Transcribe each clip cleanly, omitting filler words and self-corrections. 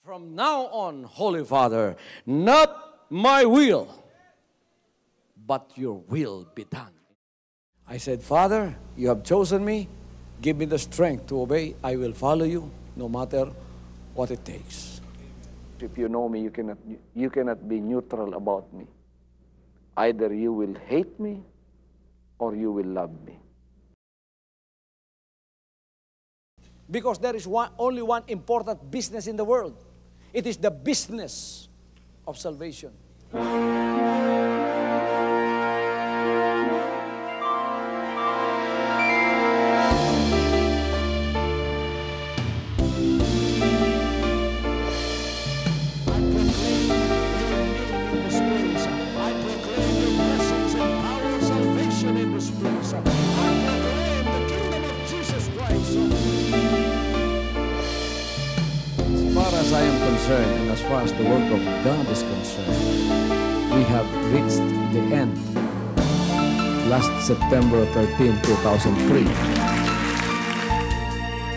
From now on, Holy Father, not my will, but your will be done. I said, Father, you have chosen me. Give me the strength to obey. I will follow you no matter what it takes. If you know me, you cannot be neutral about me. Either you will hate me or you will love me. Because there is only one important business in the world. It is the business of salvation. As I am concerned, and as far as the work of God is concerned, we have reached the end. Last September 13, 2003.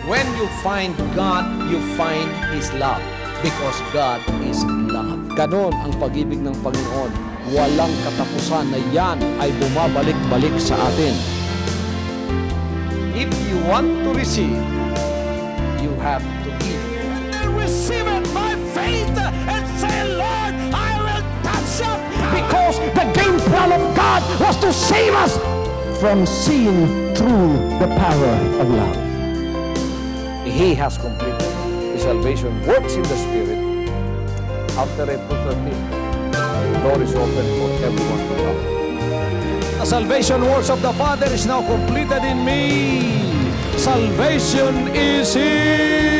When you find God, you find His love. Because God is love. Ganon ang pag-ibig ng Panginoon. Walang katapusan na yan ay bumabalik-balik sa atin. If you want to receive, you have to give. Receive it by faith and say, Lord, I will touch up. Because the game plan of God was to save us from seeing through the power of love. He has completed His salvation works in the Spirit. After April 13th, the door is open for everyone to come. The salvation works of the Father is now completed in me. Salvation is here.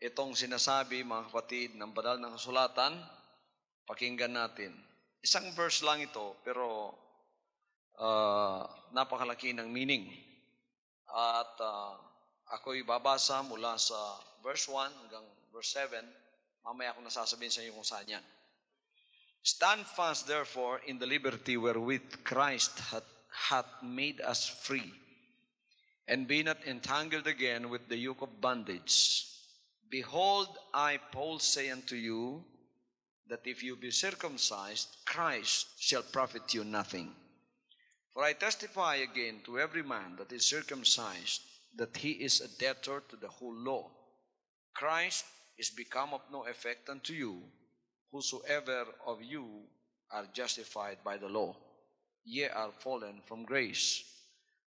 Itong sinasabi, mga kapatid, ng banal na kasulatan, pakinggan natin. Isang verse lang ito, pero napakalaki ng meaning. At ako'y babasa mula sa verse 1 hanggang verse 7. Mamaya akong nasasabihin sa inyo kung saan yan. Stand fast, therefore, in the liberty wherewith Christ hath made us free, and be not entangled again with the yoke of bondage. Behold, I, Paul, say unto you, that if you be circumcised, Christ shall profit you nothing. For I testify again to every man that is circumcised, that he is a debtor to the whole law. Christ is become of no effect unto you, whosoever of you are justified by the law, ye are fallen from grace.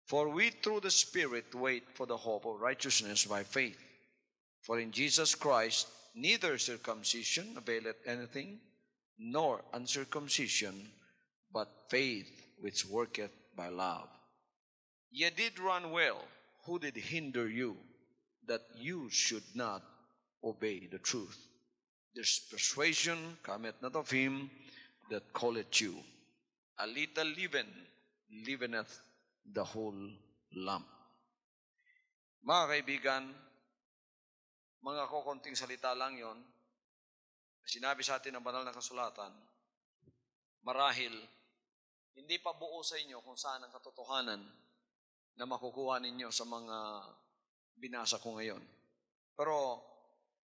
For we through the Spirit wait for the hope of righteousness by faith. For in Jesus Christ neither circumcision availeth anything, nor uncircumcision, but faith which worketh by love. Ye did run well. Who did hinder you, that you should not obey the truth? This persuasion cometh not of him that calleth you. A little leaven leaveneth the whole lump. Mga kaibigan, mga kukunting salita lang yon, sinabi sa atin ng banal na kasulatan, marahil hindi pa buo sa inyo kung saan ang katotohanan na makukuha ninyo sa mga binasa ko ngayon. Pero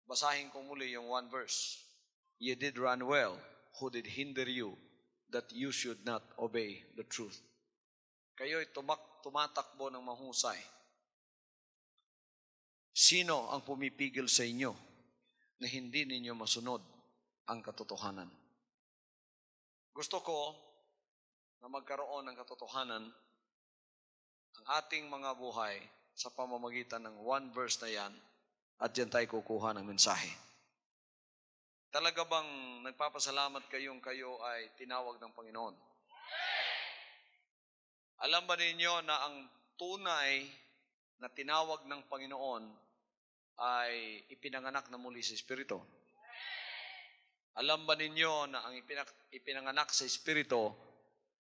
basahin ko muli yung one verse. Ye did run well. Who did hinder you that you should not obey the truth? Kayo'y tumatakbo ng mahusay. Sino ang pumipigil sa inyo na hindi ninyo masunod ang katotohanan? Gusto ko na magkaroon ng katotohanan ang ating mga buhay sa pamamagitan ng one verse na yan, at diyan tayo kukuha ng mensahe. Talaga bang nagpapasalamat kayo ay tinawag ng Panginoon? Alam ba ninyo na ang tunay na tinawag ng Panginoon ay ipinanganak na muli sa Espiritu? Alam ba ninyo na ang ipinanganak sa Espiritu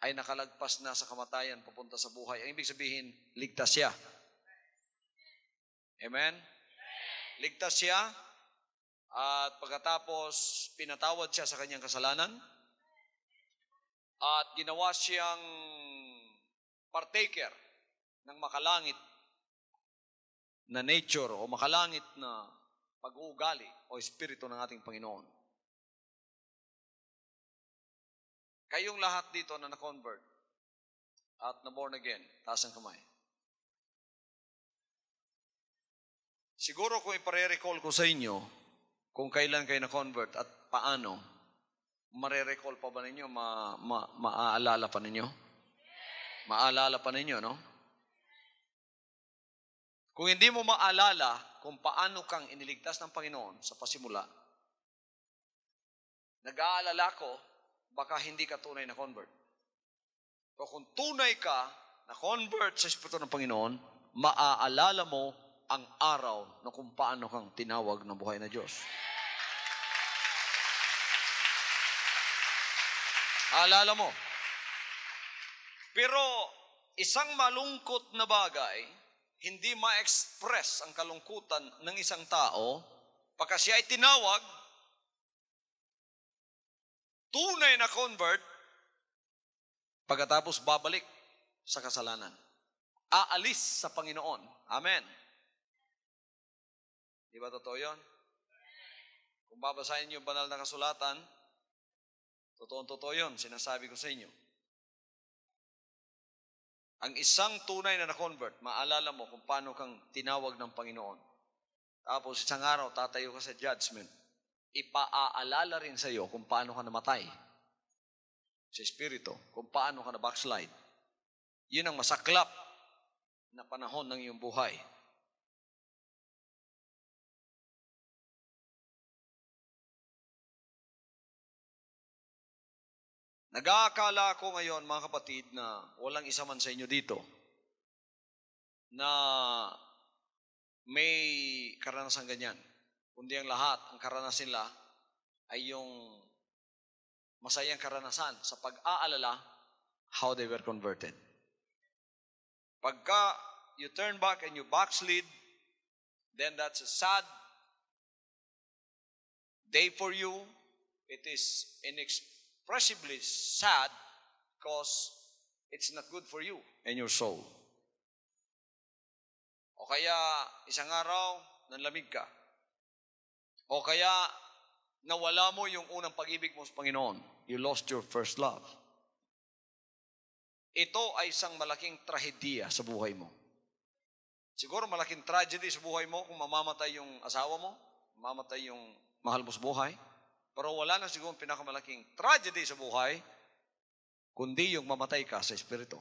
ay nakalagpas na sa kamatayan papunta sa buhay? Ang ibig sabihin, ligtas siya. Amen? Ligtas siya, at pagkatapos pinatawad siya sa kanyang kasalanan. At ginawa siyang partaker ng makalangit na nature o makalangit na pag-uugali o espiritu ng ating Panginoon. Kayong lahat dito na na-convert at na-born again, taas ang kamay. Siguro kung ipare-recall ko sa inyo kung kailan kayo na-convert at paano, mare-recall pa ba ninyo? Maaalala pa ninyo? Maalala pa ninyo, no? Kung hindi mo maalala kung paano kang iniligtas ng Panginoon sa pasimula, nag-aalala ko, baka hindi ka tunay na convert. O kung tunay ka na convert sa Espiritu ng Panginoon, maaalala mo ang araw na kung paano kang tinawag ng buhay na Diyos. Aalala mo. Pero isang malungkot na bagay, hindi ma-express ang kalungkutan ng isang tao pagka siya ay tinawag, tunay na convert, pagkatapos babalik sa kasalanan. Aalis sa Panginoon. Amen. Di ba totoo yun? Kung babasahin niyo banal na kasulatan, totoo yun, sinasabi ko sa inyo. Ang isang tunay na na-convert, maalala mo kung paano kang tinawag ng Panginoon. Tapos isang araw, tatayo ka sa judgment. Ipaaalala rin sa iyo kung paano ka namatay sa Espiritu, kung paano ka na-backslide. Yun ang masaklap na panahon ng iyong buhay. Nag-aakala ako ngayon, mga kapatid, na walang isa man sa inyo dito na may karanasan ganyan. Kundi ang lahat, ang karanasan nila ay yung masayang karanasan sa pag-aalala how they were converted. Pagka you turn back and you backslid, then that's a sad day for you. It is inexpressibly sad because it's not good for you and your soul. O kaya isang araw, nanlamig ka. O kaya nawala mo yung unang pag-ibig mo sa Panginoon. You lost your first love. Ito ay isang malaking trahedya sa buhay mo. Siguro malaking tragedy sa buhay mo kung mamamatay yung asawa mo, mamamatay yung mahal mo sa buhay. Pero wala na siguro pinakamalaking tragedy sa buhay, kundi yung mamatay ka sa Espiritu.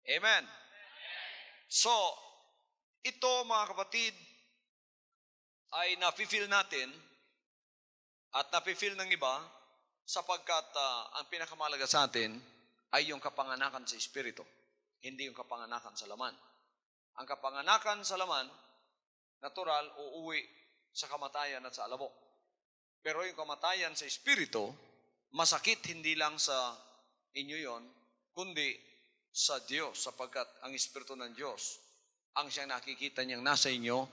Amen. So, ito mga kapatid, ay napi-feel natin at napi-feel ng iba sapagkat ang pinakamalaga sa atin ay yung kapanganakan sa Espiritu, hindi yung kapanganakan sa laman. Ang kapanganakan sa laman, natural, uuwi sa kamatayan at sa alabok. Pero yung kamatayan sa Espiritu, masakit hindi lang sa inyo yon, kundi sa Diyos, sapagkat ang Espiritu ng Diyos ang siyang nakikita niyang nasa inyo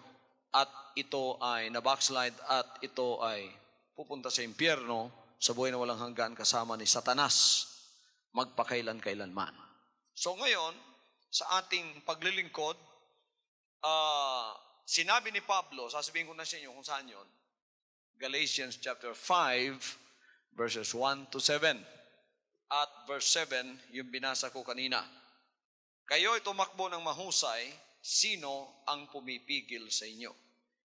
at ito ay na-backslide at ito ay pupunta sa impyerno sa buhay na walang hanggan kasama ni Satanas magpakailan-kailanman. So ngayon, sa ating paglilingkod, sinabi ni Pablo, sasabihin ko na sa inyo kung saan yun, Galatians chapter 5, verses 1 to 7. At verse 7, yung binasa ko kanina. Kayo'y tumakbo ng mahusay, sino ang pumipigil sa inyo?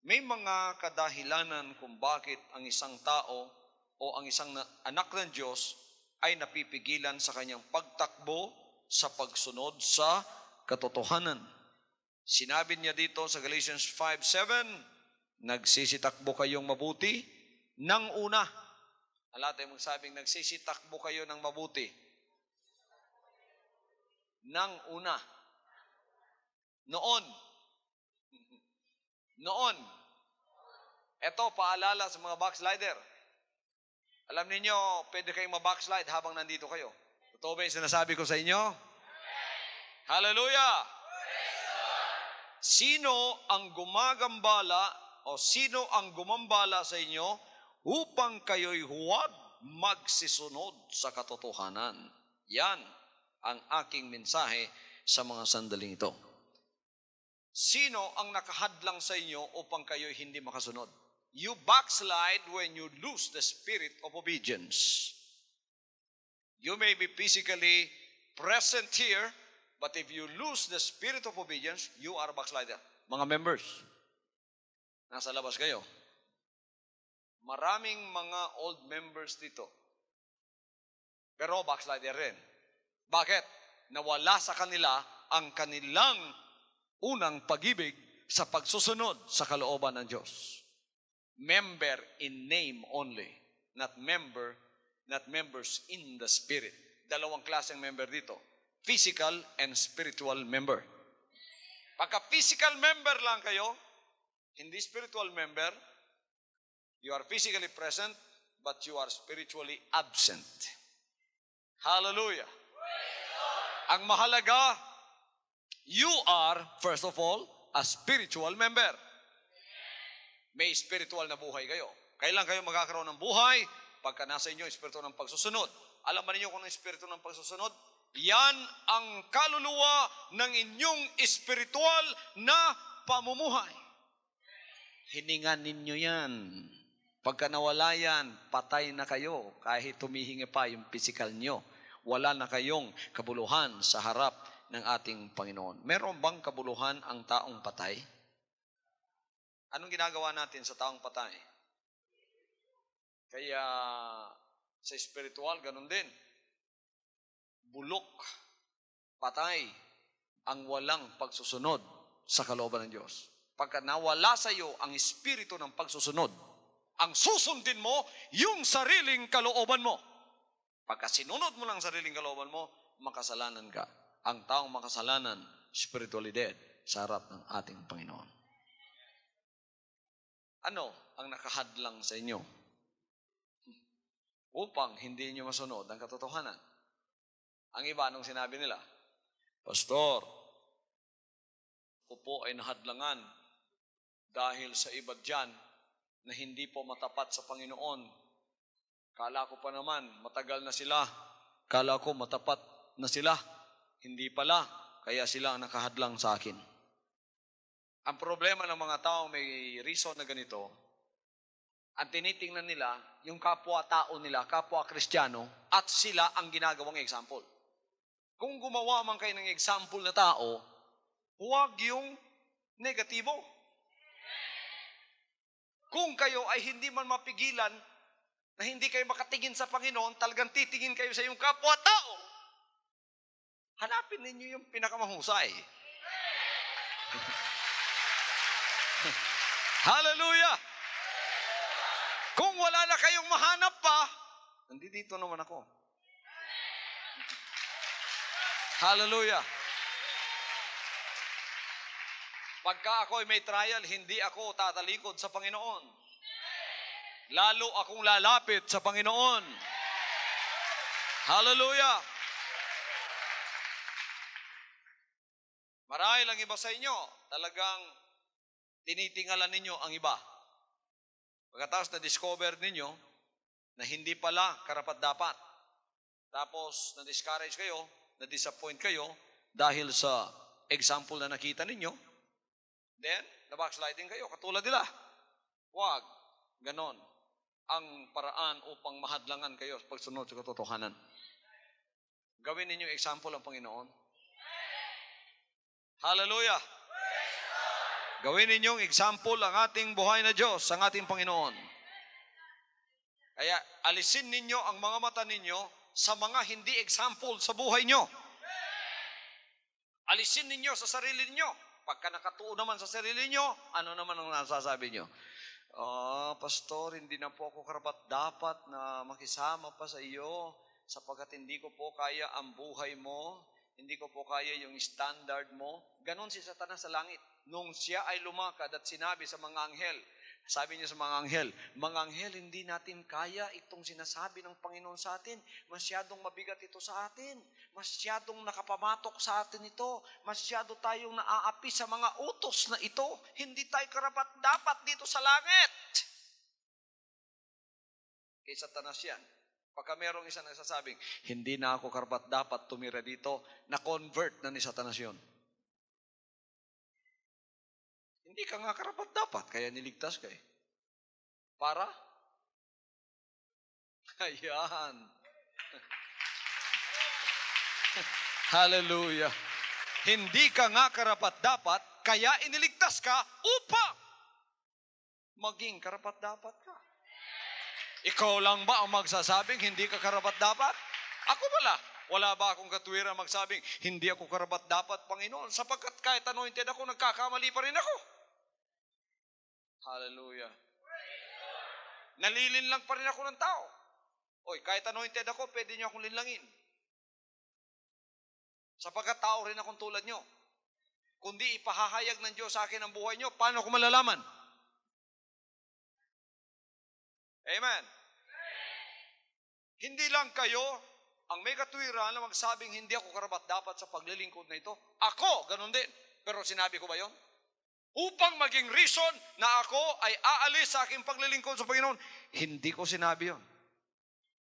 May mga kadahilanan kung bakit ang isang tao o ang isang anak ng Diyos ay napipigilan sa kanyang pagtakbo sa pagsunod sa katotohanan. Sinabi niya dito sa Galatians 5:7, nagsisitakbo kayong mabuti ng una. Alam tayo magsabing nagsisitakbo kayo ng mabuti ng una. Noon. Ito, paalala sa mga backslider. Alam niyo, pwede kayong mabackslide habang nandito kayo. Totoo ba yung sinasabi ko sa inyo? Hallelujah! Sino ang gumagambala o sino ang gumambala sa inyo upang kayo'y huwag magsisunod sa katotohanan. Yan ang aking mensahe sa mga sandaling ito. Sino ang nakahadlang sa inyo upang kayo hindi makasunod? You backslide when you lose the spirit of obedience. You may be physically present here, but if you lose the spirit of obedience, you are a backslider. Mga members, nasa labas kayo. Maraming mga old members dito. Pero backslider rin. Bakit? Nawala sa kanila ang kanilang unang pag-ibig sa pagsusunod sa kalooban ng Diyos. Member in name only, not members in the spirit. Dalawang klaseng member dito. Physical and spiritual member. Pagka physical member lang kayo, hindi spiritual member, you are physically present, but you are spiritually absent. Hallelujah. Ang mahalaga, you are, first of all, a spiritual member. May spiritual na buhay kayo. Kailan kayo magkakaroon ng buhay? Pagka nasa inyo, espiritu ng pagsusunod. Alam ba ninyo kung ano espiritu ng pagsusunod? Yan ang kaluluwa ng inyong espiritual na pamumuhay. Hiningan ninyo yan. Pagka nawala yan, patay na kayo. Kahit tumihingi pa yung physical nyo. Wala na kayong kabuluhan sa harap ng ating Panginoon. Meron bang kabuluhan ang taong patay? Anong ginagawa natin sa taong patay? Kaya sa spiritual, ganun din. Bulok, patay, ang walang pagsusunod sa kalooban ng Diyos. Pagka nawala sa iyo ang espiritu ng pagsusunod, ang susundin mo, yung sariling kalooban mo. Pagka sinunod mo lang sariling kalooban mo, makasalanan ka. Ang taong makasalanan, spiritually dead sa harap ng ating Panginoon. Ano ang nakahadlang sa inyo upang hindi nyo masunod ang katotohanan? Ang iba, anong sinabi nila? Pastor, ako po ay nahadlangan dahil sa iba dyan na hindi po matapat sa Panginoon. Kala ko pa naman, matagal na sila. Kala ko matapat na sila. Hindi pala, kaya sila ang nakahadlang sa akin. Ang problema ng mga tao may reason na ganito, ang tinitingnan nila, yung kapwa-tao nila, kapwa-Kristiyano, at sila ang ginagawang example. Kung gumawa man kayo ng example na tao, huwag yung negatibo. Kung kayo ay hindi man mapigilan na hindi kayo makatingin sa Panginoon, talagang titingin kayo sa iyong kapwa-tao, hanapin ninyo yung pinakamahusay. Hallelujah! Kung wala na kayong mahanap pa, nandito naman ako. Hallelujah! Pagka ako ay may trial, hindi ako tatalikod sa Panginoon. Lalo akong lalapit sa Panginoon. Hallelujah! Marahil ang iba sa inyo, talagang tinitingalan ninyo ang iba. Pagkatapos na-discover ninyo na hindi pala karapat-dapat. Tapos na-discourage kayo, na-disappoint kayo dahil sa example na nakita ninyo. Then, na-backsliding kayo, katulad nila. Huwag, ganon ang paraan upang mahadlangan kayo sa pagsunod sa katotohanan. Gawin ninyo example ang Panginoon. Hallelujah! Gawin ninyong example ang ating buhay na Diyos, ang ating Panginoon. Kaya alisin ninyo ang mga mata ninyo sa mga hindi example sa buhay nyo. Alisin ninyo sa sarili ninyo. Pagka nakatuon naman sa sarili nyo, ano naman ang nasasabi nyo? Pastor, hindi na po ako karapat-dapat na makisama pa sa iyo sapagkat hindi ko po kaya ang buhay mo, hindi ko po kaya yung standard mo. Ganon si Satanas sa langit. Nung siya ay lumakad at sinabi sa mga anghel, sabi niya sa mga anghel, hindi natin kaya itong sinasabi ng Panginoon sa atin. Masyadong mabigat ito sa atin. Masyadong nakapamatok sa atin ito. Masyado tayong naaapi sa mga utos na ito. Hindi tayo karapat-dapat dito sa langit. Kay Satanas yan. Pagka merong isa nagsasabing, hindi na ako karapat-dapat tumira dito, na-convert na ni Satanas yun. Hindi ka nga karapat-dapat, kaya niligtas ka eh. Para? Ayan. Hallelujah. Hindi ka nga karapat-dapat, kaya iniligtas ka upang maging karapat-dapat ka. Ikaw lang ba ang magsasabing hindi ka karapat-dapat? Ako pala. Wala ba akong katwiran magsabing hindi ako karapat-dapat, Panginoon? Sapagkat kahit anointed ako, nagkakamali pa rin ako. Hallelujah. Nalilin lang pa rin ako ng tao. Oy, kahit anointed ako, pwede niyo akong linlangin. Sapagkat tao rin akong tulad niyo. Kundi ipahahayag ng Diyos sa akin ang buhay niyo, paano ko malalaman? Amen. Hindi lang kayo ang may katwiran na magsabing hindi ako karapat-dapat sa paglilingkod na ito. Ako, ganun din. Pero sinabi ko ba yon? Upang maging reason na ako ay aalis sa aking paglilingkod sa Panginoon, hindi ko sinabi yon.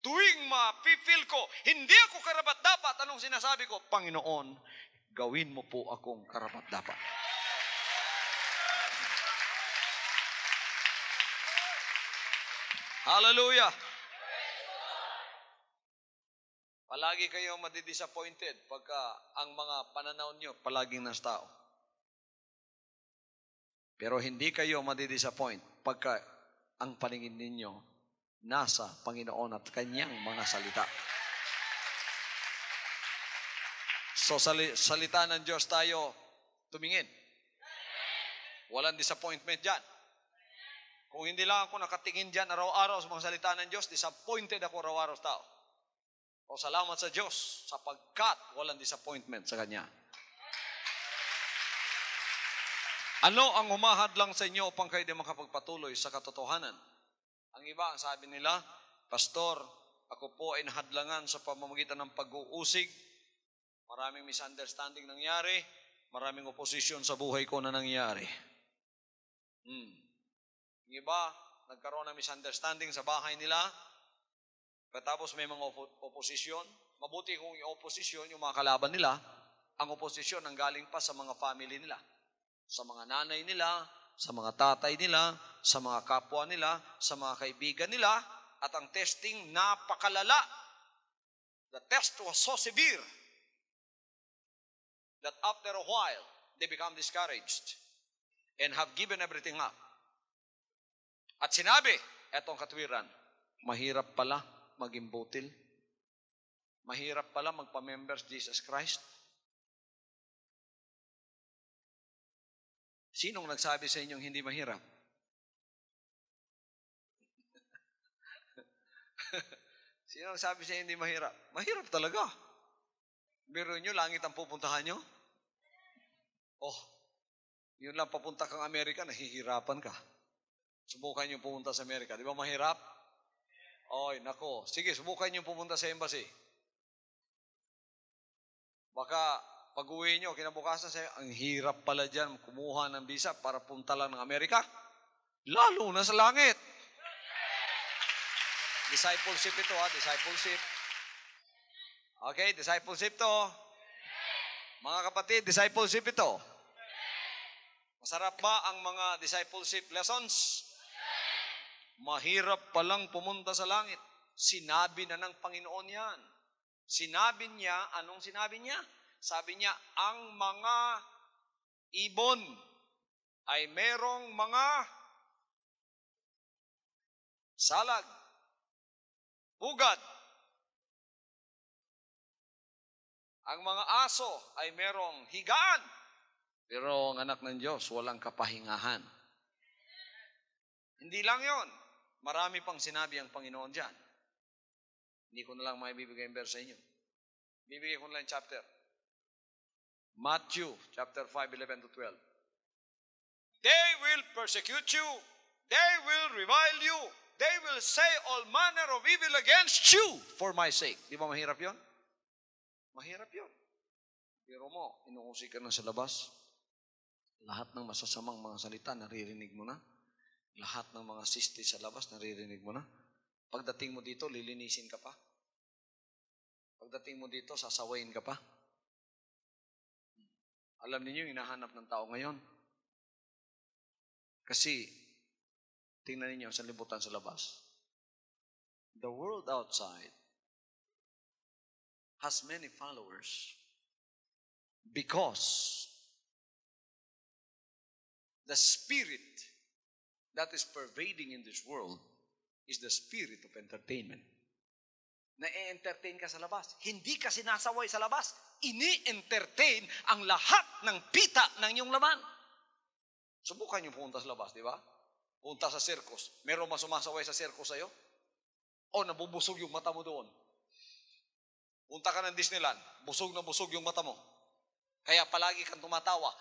Tuwing ma-feel ko, hindi ako karapat-dapat, anong sinasabi ko? Panginoon, gawin mo po akong karapat-dapat. Hallelujah! Palagi kayong madidisappointed pagka ang mga pananaw nyo palaging nasa tao. Pero hindi kayo madidisappoint pagka ang paningin ninyo nasa Panginoon at Kanyang mga salita. So salita ng Diyos tayo tumingin. Walang disappointment dyan. Kung hindi lang ako nakatingin dyan araw-araw sa mga salita ng Diyos, disappointed ako araw-araw sa tao. O salamat sa Diyos sapagkat walang disappointment sa Kanya. Ano ang humahad lang sa inyo upang kayo di makapagpatuloy sa katotohanan? Ang iba, ang sabi nila, Pastor, ako po ay nahadlangan sa pamamagitan ng pag-uusig. Maraming misunderstanding nangyari. Maraming oposisyon sa buhay ko na nangyari. Ang iba, nagkaroon ng misunderstanding sa bahay nila. Katapos may mga oposisyon. Mabuti kung yung oposisyon, yung mga kalaban nila, ang oposisyon ang galing pa sa mga family nila. Sa mga nanay nila, sa mga tatay nila, sa mga kapwa nila, sa mga kaibigan nila, at ang testing napakalala. The test was so severe that after a while, they become discouraged and have given everything up. At sinabi, etong katwiran, mahirap pala maging butil. Mahirap pala magpa-members Jesus Christ. Sinong nagsabi sa inyong hindi mahirap? Sinong nagsabi sa inyo hindi mahirap? Mahirap talaga. Biro nyo, langit ang pupuntahan nyo? Oh, yun lang papunta kang Amerika, nahihirapan ka. Subukan nyo pumunta sa Amerika. Di ba mahirap? Oy, nako. Sige, subukan nyo pumunta sa embassy. Baka pag-uwi nyo, kinabukasan sa'yo, ang hirap pala dyan kumuha ng visa para punta lang ng Amerika. Lalo na sa langit. Discipleship ito discipleship. Okay, discipleship to. Mga kapatid, discipleship ito. Masarap ba ang mga discipleship lessons? Mahirap palang pumunta sa langit. Sinabi na ng Panginoon yan. Sinabi niya, anong sinabi niya? Sabi niya, ang mga ibon ay merong mga salag, pugad. Ang mga aso ay merong higaan. Pero ang anak ng Diyos, walang kapahingahan. Hindi lang yon. Marami pang sinabi ang Panginoon dyan. Hindi ko na lang maibibigay ang verse sa inyo. Bibigay ko na lang chapter. Matthew, chapter 5, 11 to 12. They will persecute you. They will revile you. They will say all manner of evil against you for my sake. Di ba mahirap yon? Mahirap yon. Pero mo, inuusig ka na sa labas. Lahat ng masasamang mga salita, naririnig mo na. Lahat ng mga sisti sa labas, naririnig mo na. Pagdating mo dito, lilinisin ka pa. Pagdating mo dito, sasawayin ka pa. Alam niyo yung hinahanap ng tao ngayon. Kasi, tingnan niyo sa libutan sa labas. The world outside has many followers because the spirit that is pervading in this world is the spirit of entertainment. Na-entertain ka sa labas. Hindi ka sinasaway sa labas. Ini-entertain ang lahat ng pita ng iyong laman. Subukan yung pumunta sa labas, di ba? Punta sa circus. Meron mas sumasaway sa circus sa'yo? O nabubusog yung mata mo doon? Punta ka ng Disneyland. Busog na busog yung mata mo. Kaya palagi kang tumatawa.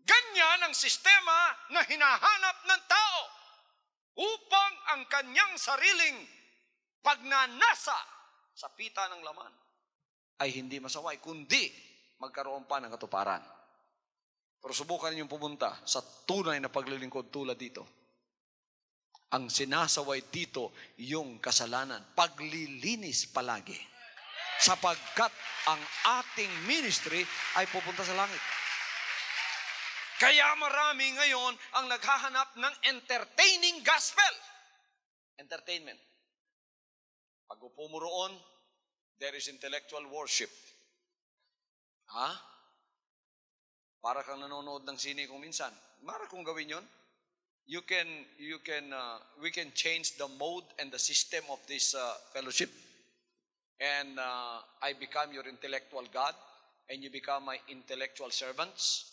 Ganyan ang sistema na hinahanap ng tao upang ang kanyang sariling pagnanasa sa pita ng laman ay hindi masaway, kundi magkaroon pa ng katuparan. Pero subukan ninyong pumunta sa tunay na paglilingkod tulad dito. Ang sinasaway dito yung kasalanan, paglilinis palagi. Sapagkat ang ating ministry ay pupunta sa langit. Kaya marami ngayon ang naghahanap ng entertaining gospel. Entertainment. Pag upo mo roon, there is intellectual worship. Ha? Para kang nanonood ng sine kung minsan. Mara kung gawin yon. We can change the mode and the system of this fellowship. And I become your intellectual God and you become my intellectual servants.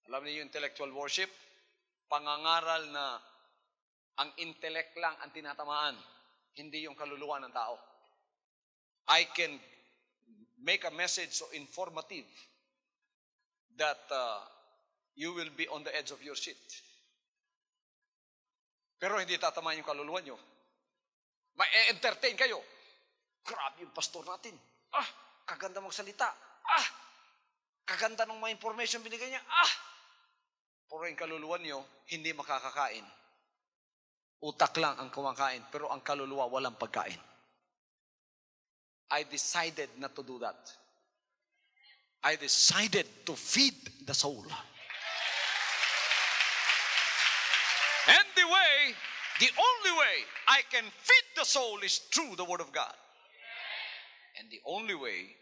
Alam niyo yung intellectual worship? Pangangaral na ang intellect lang ang tinatamaan, hindi yung kaluluwa ng tao. I can make a message so informative that you will be on the edge of your seat. Pero hindi tatamaan yung kaluluwa nyo. Ma-entertain kayo. Grabe yung pastor natin. Kaganda magsalita. Kaganda ng mga information binigay niya. Pero yung kaluluwa nyo, hindi makakakain. Utak lang ang kumakain, pero ang kaluluwa walang pagkain. I decided not to do that. I decided to feed the soul. And the only way I can feed the soul is through the Word of God. And the only way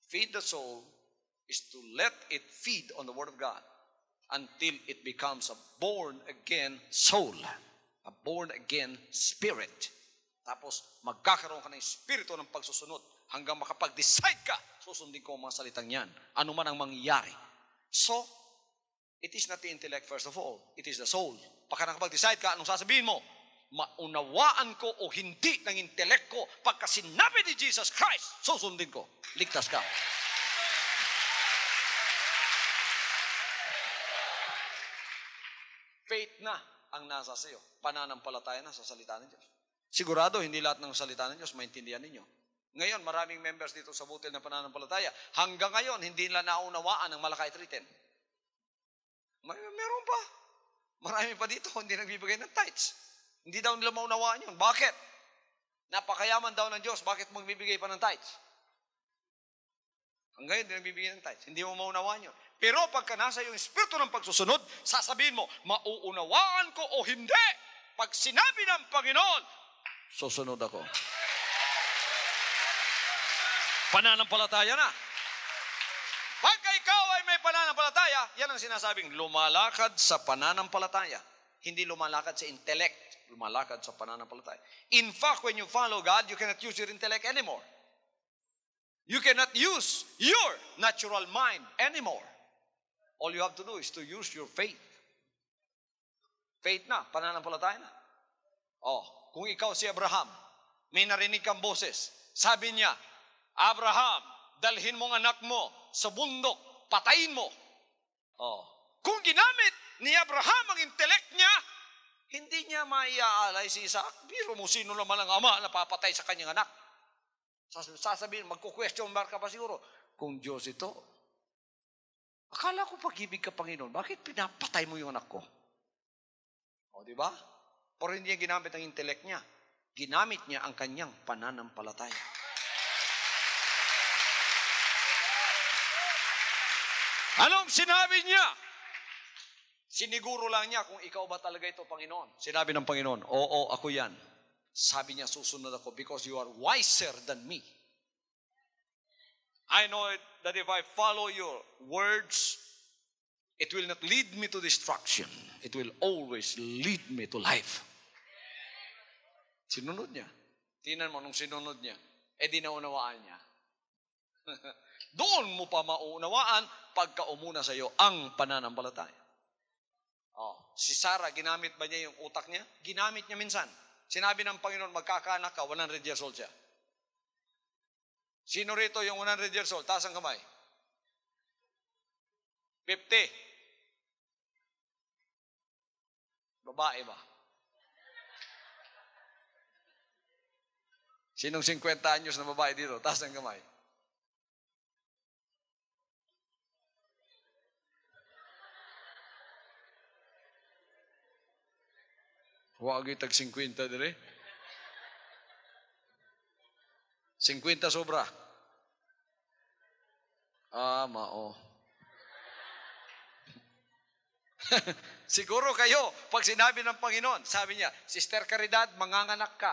feed the soul is to let it feed on the Word of God until it becomes a born-again soul, a born-again spirit. Tapos magkakaroon ka ng espiritu ng pagsusunod hanggang makapag-decide ka, susundin ko ang mga salitang yan, ano man ang mangyayari. So, it is not the intellect first of all, it is the soul. Pagka nakapag-decide ka, anong sasabihin mo? Maunawaan ko o hindi ng intellect ko, pagka sinabi ni Jesus Christ, susundin ko. Ligtas ka. Faith na ang nasa sa iyo. Pananampalataya na sa salita ng Diyos. Sigurado, hindi lahat ng salita ng Diyos maintindihan ninyo. Ngayon, maraming members dito sa butil na pananampalataya. Hanggang ngayon, hindi nila naunawaan ang Malakay 3:10. Meron pa. Marami pa dito, hindi nagbibigay ng tithes. Hindi daw nila maunawaan yun. Bakit? Napakayaman daw ng Diyos. Bakit magbibigay pa ng tithes? Hanggang hindi nagbibigay ng tithes. Hindi mo maunawaan yun. Pero pagka nasa yung espiritu ng pagsusunod, sasabihin mo, mauunawaan ko o hindi. Pag sinabi ng Panginoon, susunod ako. Pananampalataya na. Pagka ikaw ay may pananampalataya, yan ang sinasabing lumalakad sa pananampalataya. Hindi lumalakad sa intellect, lumalakad sa pananampalataya. In fact, when you follow God, you cannot use your intellect anymore. You cannot use your natural mind anymore. All you have to do is to use your faith. Faith na, pananampalataya na. Kung ikaw si Abraham, may narinig kang boses. Sabi niya, Abraham, dalhin mong anak mo sa bundok, patayin mo. Kung ginamit ni Abraham ang intellect niya, hindi niya maiaalay si Isaac. Biro mo, sino naman ang ama na papatay sa kanyang anak? Sasabihin, magku-question mark ka pa siguro. Kung Diyos ito, akala ko pag-ibig ka, Panginoon, bakit pinapatay mo yung anak ko? O, di ba? Pero hindi niya ginamit ang intellect niya. Ginamit niya ang kanyang pananampalataya. Anong sinabi niya? Siniguro lang niya kung ikaw ba talaga ito, Panginoon. Sinabi ng Panginoon, oo, ako yan. Sabi niya, susunod ako because you are wiser than me. I know that if I follow your words, it will not lead me to destruction. It will always lead me to life. Sinunod niya. Tingnan mo nung sinunod niya, di naunawaan niya. Doon mo pa maunawaan pagka umuna sa iyo ang pananampalataya. Si Sarah, ginamit ba niya yung utak niya? Ginamit niya minsan. Sinabi ng Panginoon, magkakaanak ka, 100 years old siya. Sino rito yung 100 years old? Taas ang kamay. 50. Babae ba? Sinong 50 anyos na babae dito? Taas ang kamay. Huwag itag 50 dire. 50 sobra. Mao. Siguro kayo, pag sinabi ng Panginoon, sabi niya, Sister Caridad, manganganak ka.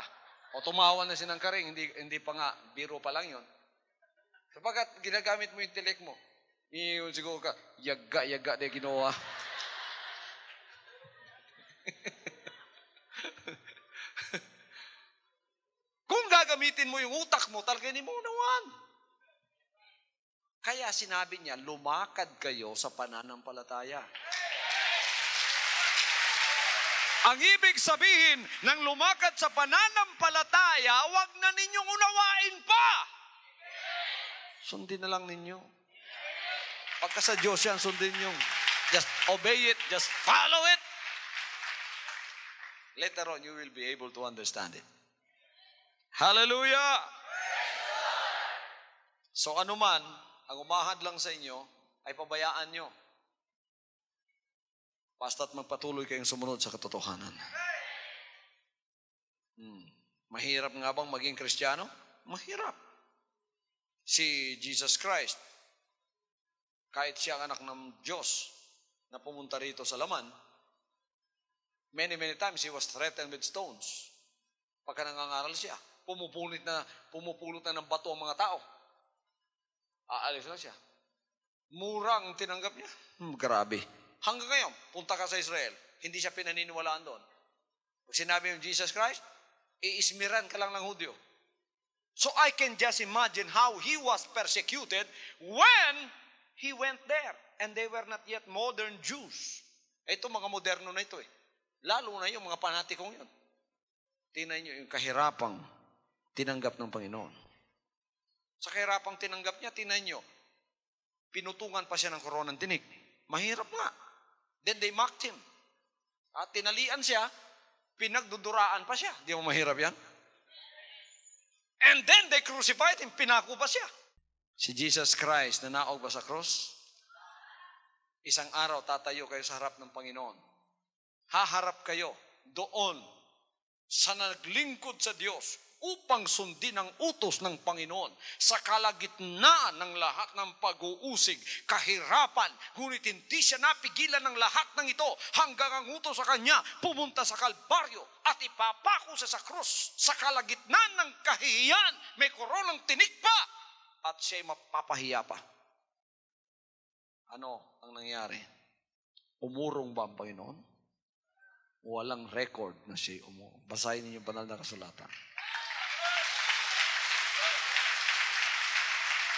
O tumawa na sinang karing, hindi pa nga, biro pa lang yun. Sapagkat ginagamit mo yung intellect mo. Iyon siguro ka, yaga de ginawa. Kung gagamitin mo yung utak mo, talaga hindi mo unawan. Kaya sinabi niya, lumakad kayo sa pananampalataya. Ang ibig sabihin ng lumakad sa pananampalataya, wag na ninyong unawain pa. Sundin na lang ninyo. Pagka sa Diyos yan, sundin nyo. Just obey it, just follow it. Later on, you will be able to understand it. Hallelujah! So anuman, ang umahad lang sa inyo, ay pabayaan nyo. Basta't magpatuloy kayong sumunod sa katotohanan. Mahirap nga bang maging Kristiyano? Mahirap. Si Jesus Christ, kahit siya ang anak ng Diyos na pumunta rito sa laman, many times he was threatened with stones. Pagka nangangaral siya, pumupulot na ng bato ang mga tao. Aalis na siya. Murang tinanggap niya. Grabe. Hanggang ngayon, punta ka sa Israel, hindi siya pinaniniwalaan doon. Pag sinabi yung Jesus Christ, iismiran ka lang ng Hudyo. So I can just imagine how he was persecuted when he went there. And they were not yet modern Jews. Ito mga moderno na ito eh. Lalo na yung mga panatikong yun. Tingnan nyo yung kahirapang tinanggap ng Panginoon. Sa kahirapang tinanggap niya, tingnan nyo, pinutungan pa siya ng koronang tinik. Mahirap nga. Then they mocked him. At tinalian siya, pinagduduraan pa siya. Di mo mahirap yan? And then they crucified him, pinako pa siya. Si Jesus Christ na naog ba sa cross? Isang araw tatayo kayo sa harap ng Panginoon. Haharap kayo doon sa naglingkod sa Diyos upang sundin ang utos ng Panginoon sa kalagitnaan ng lahat ng pag-uusig, kahirapan, ngunit hindi siya napigilan ng lahat ng ito hanggang ang utos sa kanya pumunta sa Kalbaryo at ipapako sa krus sa kalagitnaan ng kahihiyan, may koronang tinik pa at siya'y mapapahiya pa. Ano ang nangyari? Umurong ba ang Panginoon? Walang record na siya umurong. Basahin ninyo banal na kasulatan.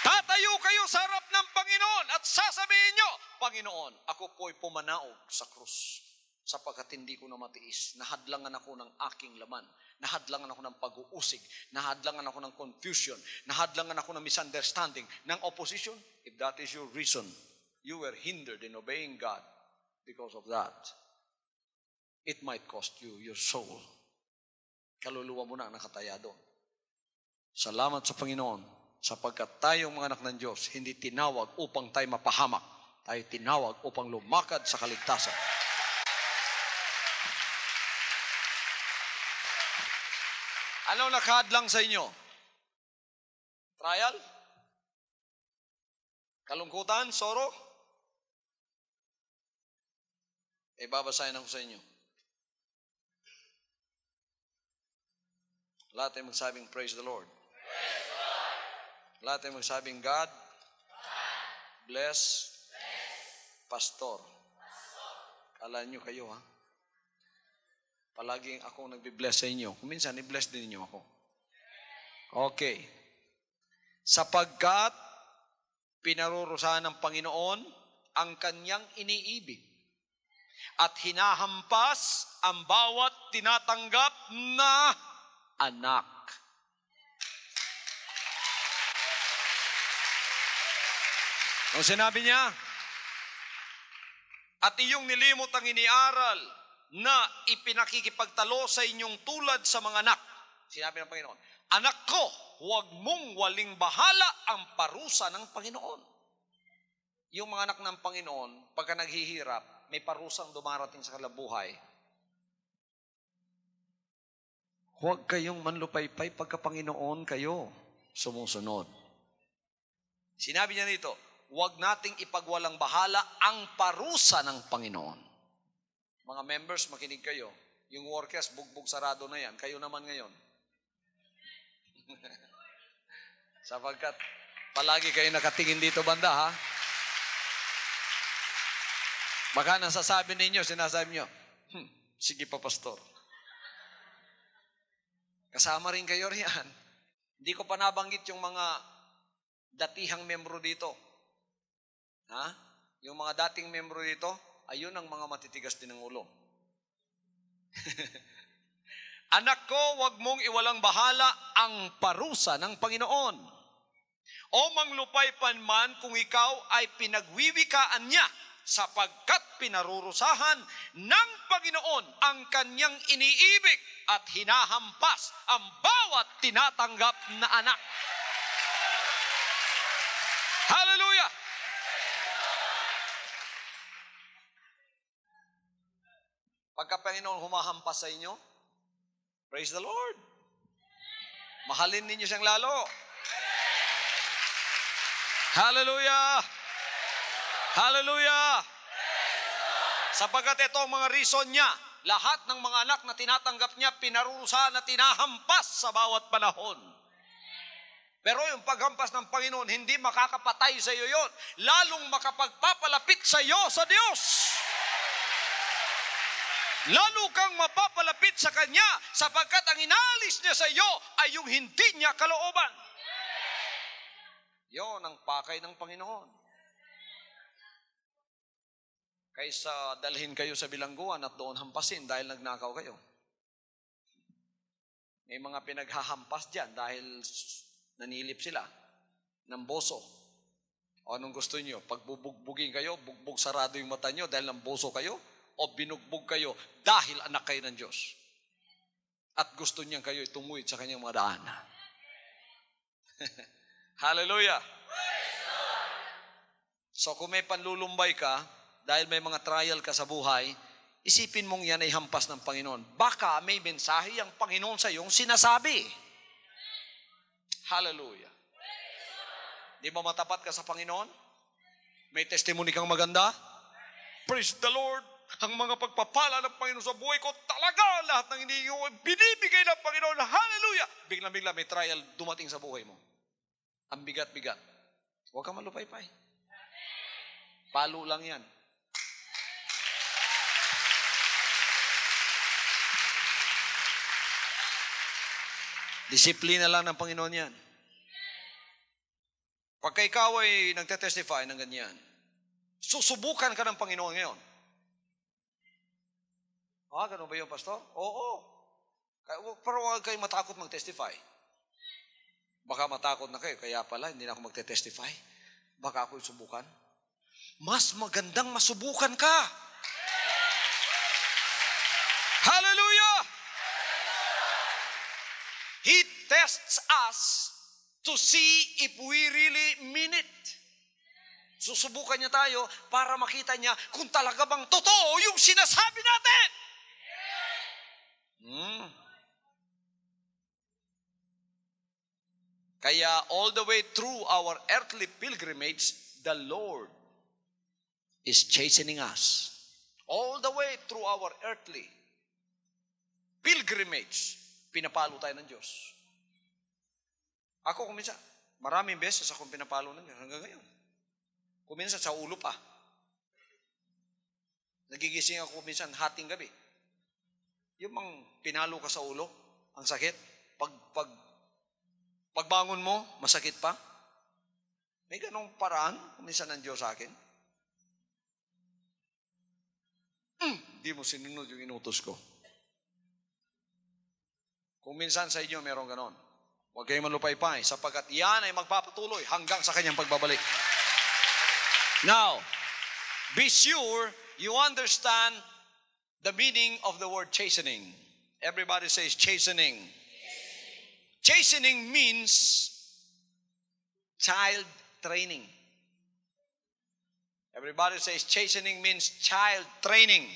Tatayo kayo sa harap ng Panginoon at sasabihin nyo, Panginoon, ako po'y pumanaog sa krus sapagkat hindi ko na matiis. Nahadlangan ako ng aking laman. Nahadlangan ako ng pag-uusig. Nahadlangan ako ng confusion. Nahadlangan ako ng misunderstanding, ng opposition. If that is your reason, you were hindered in obeying God because of that. It might cost you your soul. Kaluluwa mo na ang nakataya doon. Salamat sa Panginoon sapagkat tayong mga anak ng Diyos hindi tinawag upang tayo mapahamak. Tayo tinawag upang lumakad sa kaligtasan. Ano nakahadlang sa inyo? Trial? Kalungkutan? Sorrow? Babasahin ako sa inyo. Lahat ay magsabing, praise the Lord. Praise the Lord. Lahat ay magsabing, God, bless, Pastor. Kala nyo kayo, ha? Palaging akong nagbi-bless sa inyo. Kung minsan, i-bless din niyo ako. Okay. Sapagkat pinarurusahan ng Panginoon ang kanyang iniibig at hinahampas ang bawat tinatanggap na anak. Ang sinabi niya, at iyong nilimot ang iniaral na ipinakikipagtalo sa inyong tulad sa mga anak. Sinabi ng Panginoon, anak ko, huwag mong waling bahala ang parusa ng Panginoon. Yung mga anak ng Panginoon, pagka naghihirap, may parusang dumarating sa kalabuhay. Huwag kayong manlupaypay pagka Panginoon kayo sumusunod. Sinabi niya dito, huwag nating ipagwalang bahala ang parusa ng Panginoon. Mga members, makinig kayo. Yung workers, bugbog sarado na yan. Kayo naman ngayon. Sapagkat palagi kayo nakatingin dito banda, ha? Baka nasasabi ninyo, sinasabi nyo, sige pa, pastor. Kasama rin kayo riyan. Hindi ko pa nabanggit yung mga datihang membro dito. Ha? Yung mga dating membro dito, ayun ang mga matitigas din ng ulo. Anak ko, wag mong iwalang bahala ang parusa ng Panginoon. O manglupaypan man kung ikaw ay pinagwiwikaan niya, sapagkat pinarurusahan ng Panginoon ang kanyang iniibig at hinahampas ang bawat tinatanggap na anak. Hallelujah! Pagka Panginoon humahampas sa inyo, praise the Lord. Mahalin ninyo siyang lalo. Hallelujah! Hallelujah! Sapagkat ito ang mga reason niya, lahat ng mga anak na tinatanggap niya, pinarurusahan at tinahampas sa bawat panahon. Pero yung paghampas ng Panginoon, hindi makakapatay sa iyo yun. Lalong makapagpapalapit sa iyo sa Diyos. Lalo kang mapapalapit sa Kanya sapagkat ang inaalis niya sa iyo ay yung hindi niya kalooban. Yon ang pakay ng Panginoon. Kaysa dalhin kayo sa bilangguan at doon hampasin dahil nagnakaw kayo. May mga pinaghahampas dyan dahil nanilip sila ng boso. O anong gusto niyo? Pag bubugbugin kayo, bugbog sarado yung mata niyo dahil ng boso kayo? O binugbog kayo dahil anak kayo ng Diyos? At gusto niyang kayo itumuwid sa kanyang mga daan. Hallelujah! So kung may panlulumbay ka, dahil may mga trial ka sa buhay, isipin mong yan ay hampas ng Panginoon. Baka may mensahe ang Panginoon sa iyong sinasabi. Hallelujah. Di ba matapat ka sa Panginoon? May testimony kang maganda? Praise the Lord. Ang mga pagpapala ng Panginoon sa buhay ko, talaga lahat ng hindi ko binibigay ng Panginoon. Hallelujah. Bigla-bigla may trial dumating sa buhay mo. Ang bigat-bigat. Huwag ka malupay-pay. Palo lang yan. Disiplina lang ng Panginoon yan. Pagka ikaw ay nagtetestify ng ganyan, susubukan ka ng Panginoon ngayon. Ganun ba yun, Pastor? Oo. Pero huwag kayo matakot mag-testify. Baka matakot na kayo, kaya pala hindi na ako magte-testify. Baka ako subukan. Mas magandang masubukan ka. Hallelujah! He tests us to see if we really mean it. Susubukan niya tayo para makita niya kung talaga bang totoo yung sinasabi natin. Kaya all the way through our earthly pilgrimage, the Lord is chastening us. All the way through our earthly pilgrimage, pinapalo tayo ng Diyos. Ako kuminsan, maraming beses akong pinapalo ng Diyos hanggang ngayon. Kuminsan sa ulo pa. Nagigising ako kuminsan hating gabi. Yung mang pinalo ka sa ulo, ang sakit. Pagbangon mo, masakit pa. May ganong paraan kuminsan ng Diyos sa akin. Di mo sinunod yung inutos ko. Kung minsan sa inyo meron ganon, huwag kayong malupay-pay sapagkat yan ay magpapatuloy hanggang sa kanyang pagbabalik. Now, be sure you understand the meaning of the word chastening. Everybody says chastening. Chastening means child training. Everybody says chastening means child training.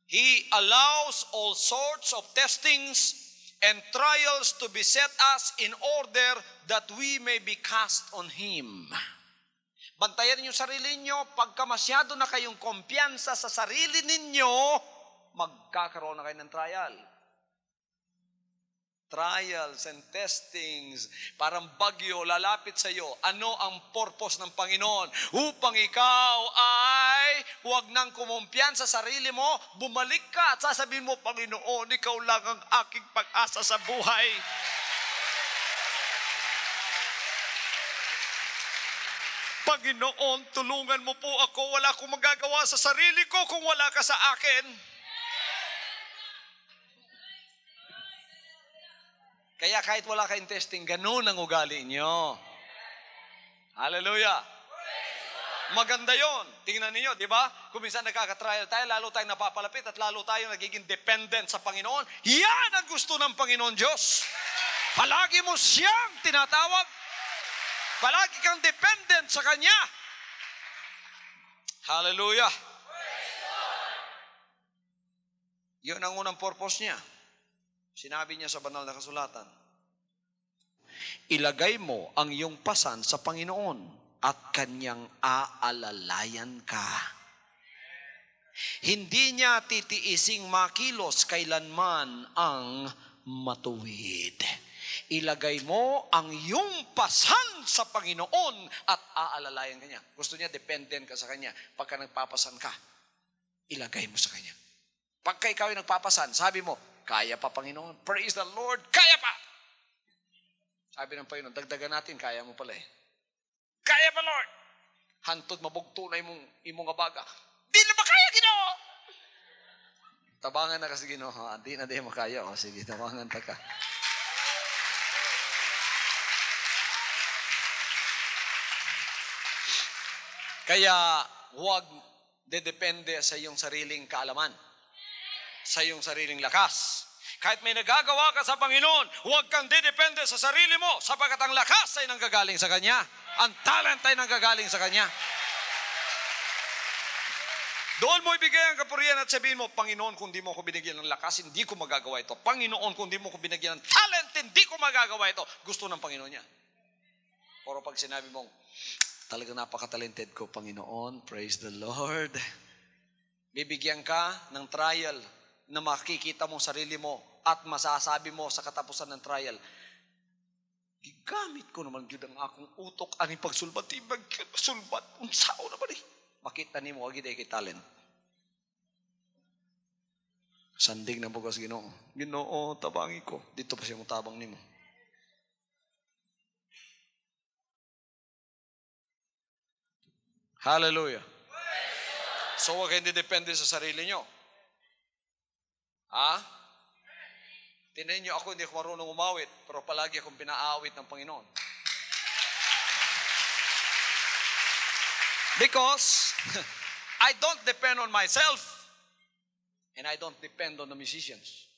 He allows all sorts of testings and trials to beset us in order that we may be cast on Him. Bantayan niyo sarili niyo, pagka masyado na kayong kumpiyansa sa sarili ninyo, magkakaroon na kayo ng trial. Trials and testings, parang bagyo lalapit sa iyo. Ano ang purpose ng Panginoon? Upang ikaw ay huwag nang kumumpiyansa sa sarili mo, bumalik ka at sasabihin mo, Panginoon, ikaw lang ang aking pag-asa sa buhay. Panginoon, tulungan mo po ako. Wala akong magagawa sa sarili ko kung wala ka sa akin. Kaya kahit wala kayong testing, ganun ang ugali nyo. Hallelujah. Maganda yon. Tingnan niyo, di ba? Kung minsan nagkakatrial tayo, lalo tayong napapalapit at lalo tayong nagiging dependent sa Panginoon. Yan ang gusto ng Panginoon Diyos. Palagi mo siyang tinatawag. Palagi kang dependent sa Kanya. Hallelujah. Yun ang unang purpose niya. Sinabi niya sa banal na kasulatan, ilagay mo ang iyong pasan sa Panginoon at Kanyang aalalayan ka. Hindi niya titiising makilos kailanman ang matuwid. Ilagay mo ang iyong pasan sa Panginoon at aalalayan Kanya. Gusto niya, dependent ka sa Kanya. Pagka nagpapasan ka, ilagay mo sa Kanya. Pagka ikaw ay nagpapasan, sabi mo, kaya pa, Panginoon. Praise the Lord. Kaya pa. Sabi ng Panginoon, dagdagan natin, kaya mo pala eh. Kaya pa, Lord. Hantod mabugto na imong abaga. Di na ba kaya, Ginoo? Tabangan na kasi, Ginoo. Di na makaya. O, sige, tabangan ta ka. Kaya, huwag dedepende sa iyong sariling kaalaman. Sa iyong sariling lakas. Kahit may nagagawa ka sa Panginoon, huwag kang didepende sa sarili mo sapagkat ang lakas ay nanggagaling sa Kanya. Ang talent ay nanggagaling sa Kanya. Doon mo ibigay ang kapurihan at sabihin mo, Panginoon, kung di mo ko binigyan ng lakas, hindi ko magagawa ito. Panginoon, kung di mo ko binigyan ng talent, hindi ko magagawa ito. Gusto ng Panginoon niya. Pero pag sinabi mong, talagang napaka-talented ko, Panginoon, praise the Lord. Bibigyan ka ng trial na makikita mo sarili mo at masasabi mo sa katapusan ng trial, gigamit ko naman yun ang akong utok aning pagsulbat, sulbat, unsao naman eh. Makita ni mo, agad ay talent. Sandig na bukas Ginoo. Ginoo, tabangi ko. Dito pa siya mo tabang ni mo. Hallelujah. So, huwag hindi depende sa sarili nyo. Ha? Tingnan nyo ako, hindi ako marunong umawit, pero palagi akong pinaawit ng Panginoon. Because I don't depend on myself and I don't depend on the musicians.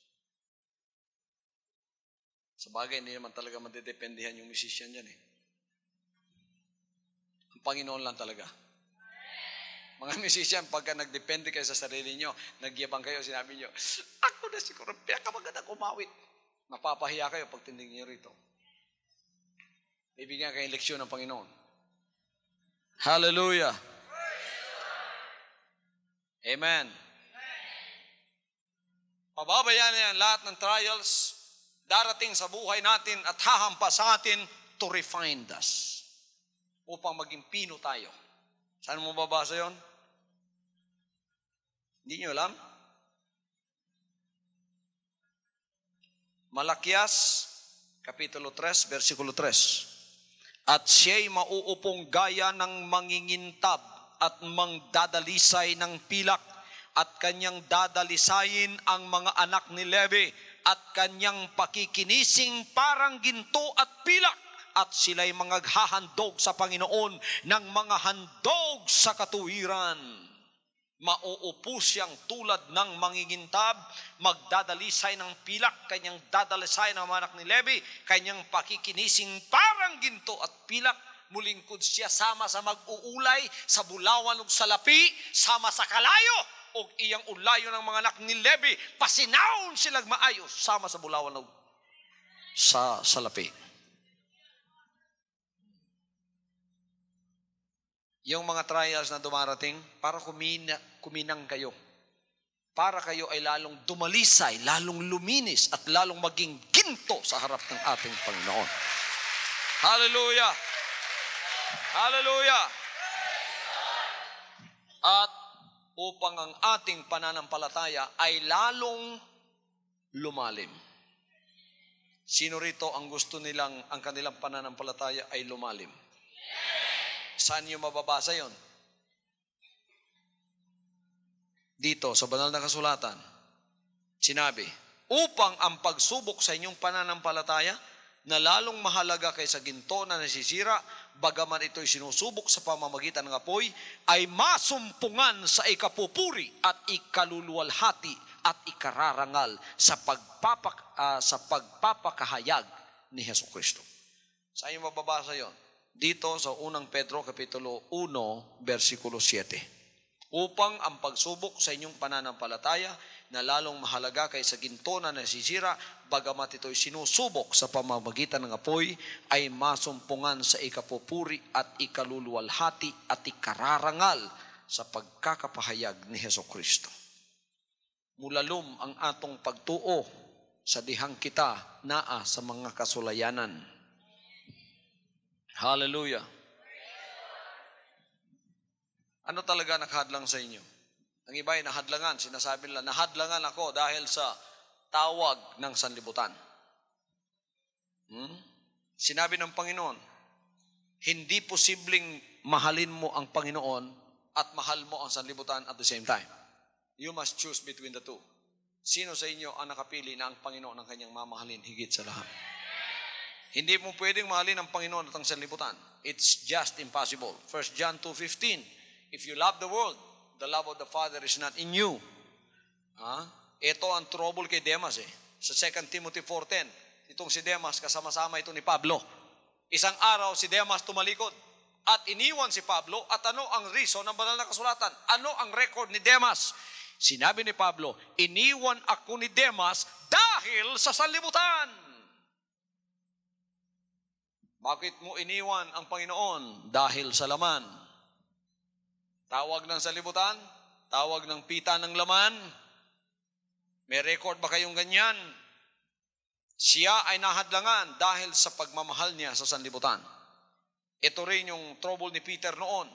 Sa bagay, hindi naman talaga madidependihan yung musician dyan eh. Ang Panginoon lang talaga. Mga musician, pagka nagdepende kayo sa sarili nyo, nagyabang kayo, sinabi nyo, ako na siguro, pinakamagandang umawit. Mapapahiya kayo pag tindig niyo rito. Bibigyan kayo leksyon ng Panginoon. Hallelujah. Amen. Pababayaan niya lahat ng trials darating sa buhay natin at hahampas sa atin to refine us. Upang maging pino tayo. Saan mo babasa yon? Hindi nyo alam? Malakias, Kapitulo 3, versikulo 3. At siya'y mauupong gaya ng mangingintab at mangdadalisay ng pilak at kanyang dadalisayin ang mga anak ni Levi at kanyang pakikinising parang ginto at pilak at sila'y mangaghahandog sa Panginoon ng mga handog sa katuwiran. Mauupo siyang tulad ng mangingintab, magdadalisay ng pilak, kanyang dadalisay ng mga anak ni Levi, kanyang pakikinising parang ginto at pilak. Mulingkod siya sama sa mag-uulay, sa bulawan ug sa lapi, sama sa kalayo, ug iyang ulayo ng mga anak ni Levi, pasinawon silang maayos, sama sa bulawan ug sa lapi. Yung mga trials na dumarating, para kuminang kayo. Para kayo ay lalong dumalisay, lalong luminis, at lalong maging ginto sa harap ng ating Panginoon. Hallelujah! Hallelujah! At upang ang ating pananampalataya ay lalong lumalim. Sino rito ang gusto nilang ang kanilang pananampalataya ay lumalim? Saan niyo mababasa yon? Dito, sa banal na kasulatan, sinabi, upang ang pagsubok sa inyong pananampalataya, na lalong mahalaga kaysa ginto na nasisira, bagaman ito'y sinusubok sa pamamagitan ng apoy, ay masumpungan sa ikapupuri at ikaluluwalhati at ikararangal sa pagpapakahayag ni Jesucristo. Saan niyo mababasa yon? Dito sa unang Pedro, Kapitulo 1, versikulo 7. Upang ang pagsubok sa inyong pananampalataya na lalong mahalaga kaysa ginto na nasisira, bagamat ito'y sinusubok sa pamamagitan ng apoy, ay masumpungan sa ikapupuri at ikaluluwalhati at ikararangal sa pagkakapahayag ni Jesucristo. Mulalum ang atong pagtuo sa dihang kita naa sa mga kasulayanan. Hallelujah. Ano talaga nakahadlang sa inyo? Ang iba ay nahadlangan. Sinasabi nila, nahadlangan ako dahil sa tawag ng sanlibutan. Sinabi ng Panginoon, hindi posibleng mahalin mo ang Panginoon at mahal mo ang sanlibutan at the same time. You must choose between the two. Sino sa inyo ang nakapili na ang Panginoon ang kanyang mamahalin higit sa lahat? Hindi mo pwedeng mahalin ang Panginoon at ang sanlibutan. It's just impossible. 1 John 2:15, if you love the world, the love of the Father is not in you. Ito ang trouble kay Demas Sa 2 Timothy 4:10, itong si Demas, kasama-sama ito ni Pablo. Isang araw si Demas tumalikod at iniwan si Pablo. At ano ang reason ng banal na kasulatan? Ano ang record ni Demas? Sinabi ni Pablo, iniwan ako ni Demas dahil sa sanlibutan. Bakit mo iniwan ang Panginoon? Dahil sa laman. Tawag ng sanlibutan, tawag ng pita ng laman. May record ba kayong ganyan? Siya ay nahadlangan dahil sa pagmamahal niya sa sanlibutan. Ito rin yung trouble ni Peter noon.